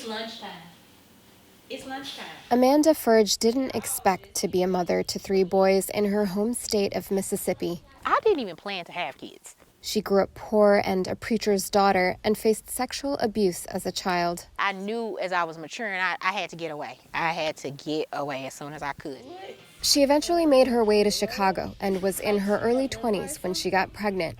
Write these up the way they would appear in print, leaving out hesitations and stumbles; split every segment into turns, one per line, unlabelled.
It's lunchtime. It's lunchtime.
Amanda Furge didn't expect to be a mother to 3 boys in her home state of Mississippi.
I didn't even plan to have kids.
She grew up poor and a preacher's daughter and faced sexual abuse as a child.
I knew as I was maturing, I had to get away. I had to get away as soon as I could.
She eventually made her way to Chicago and was in her early 20s when she got pregnant.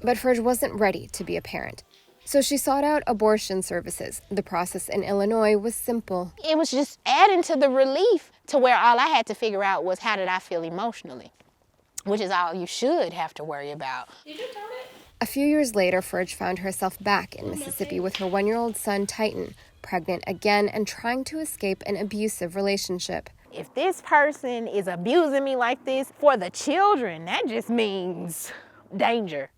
But Furge wasn't ready to be a parent. So she sought out abortion services. The process in Illinois was simple.
It was just adding to the relief to where all I had to figure out was how did I feel emotionally, which is all you should have to worry about. Did you tell it?
A few years later, Furge found herself back in Mississippi with her 1-year-old son, Titan, pregnant again and trying to escape an abusive relationship.
If this person is abusing me like this for the children, that just means danger.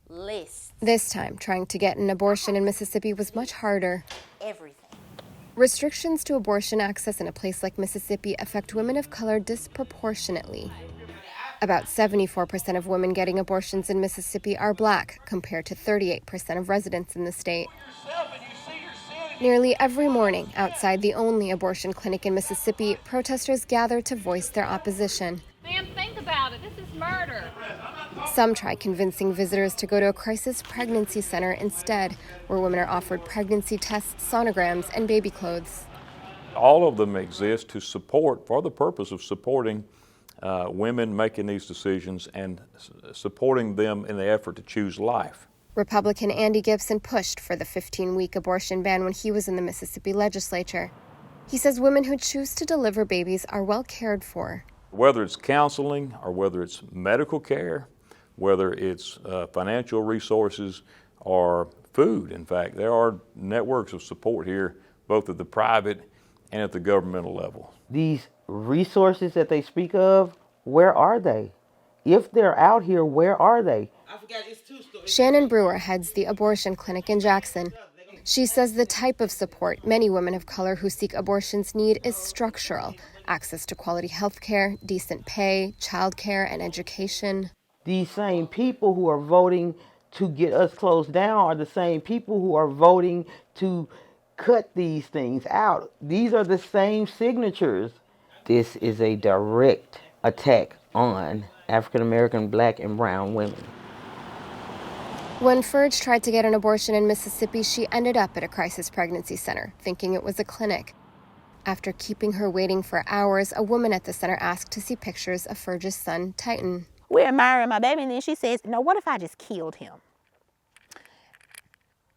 This time, trying to get an abortion in Mississippi was much harder.
Everything.
Restrictions to abortion access in a place like Mississippi affect women of color disproportionately. About 74% of women getting abortions in Mississippi are Black, compared to 38% of residents in the state. Nearly every morning, outside the only abortion clinic in Mississippi, protesters gather to voice their opposition.
Ma'am, think about it. This is murder.
Some try convincing visitors to go to a crisis pregnancy center instead, where women are offered pregnancy tests, sonograms, and baby clothes.
All of them exist to support, for the purpose of supporting women making these decisions and supporting them in the effort to choose life.
Republican Andy Gibson pushed for the 15-week abortion ban when he was in the Mississippi legislature. He says women who choose to deliver babies are well cared for.
Whether it's counseling or whether it's medical care, whether it's financial resources or food. In fact, there are networks of support here, both at the private and at the governmental level.
These resources that they speak of, where are they? If they're out here, where are they?
Shannon Brewer heads the abortion clinic in Jackson. She says the type of support many women of color who seek abortions need is structural: access to quality health care, decent pay, child care, and education.
These same people who are voting to get us closed down are the same people who are voting to cut these things out. These are the same signatures. This is a direct attack on African American, Black, and brown women.
When Furge tried to get an abortion in Mississippi, she ended up at a crisis pregnancy center, thinking it was a clinic. After keeping her waiting for hours, a woman at the center asked to see pictures of Furge's son, Titan.
We're admiring my baby, and then she says, no, what if I just killed him?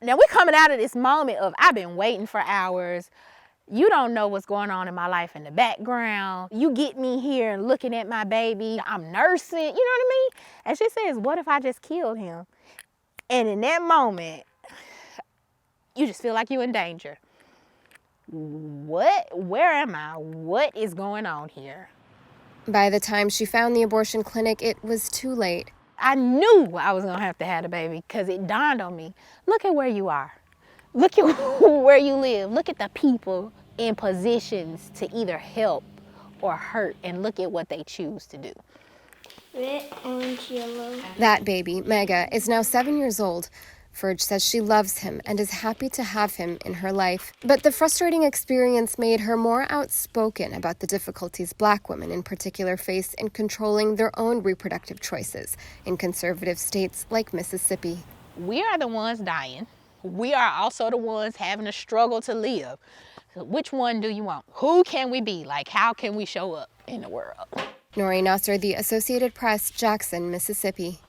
Now we're coming out of this moment of I've been waiting for hours. You don't know what's going on in my life in the background. You get me here and looking at my baby. I'm nursing, you know what I mean? And she says, what if I just killed him? And in that moment, you just feel like you're in danger. What? Where am I? What is going on here?
By the time she found the abortion clinic, it was too late.
I knew I was gonna have to have a baby because it dawned on me. Look at where you are. Look at where you live. Look at the people in positions to either help or hurt, and look at what they choose to do.
Red, orange, yellow.
That baby, Mega, is now 7 years old. Furge says she loves him and is happy to have him in her life. But the frustrating experience made her more outspoken about the difficulties Black women in particular face in controlling their own reproductive choices in conservative states like Mississippi.
We are the ones dying. We are also the ones having a struggle to live. So which one do you want? Who can we be? Like, how can we show up in the world?
Nori Nasser, The Associated Press, Jackson, Mississippi.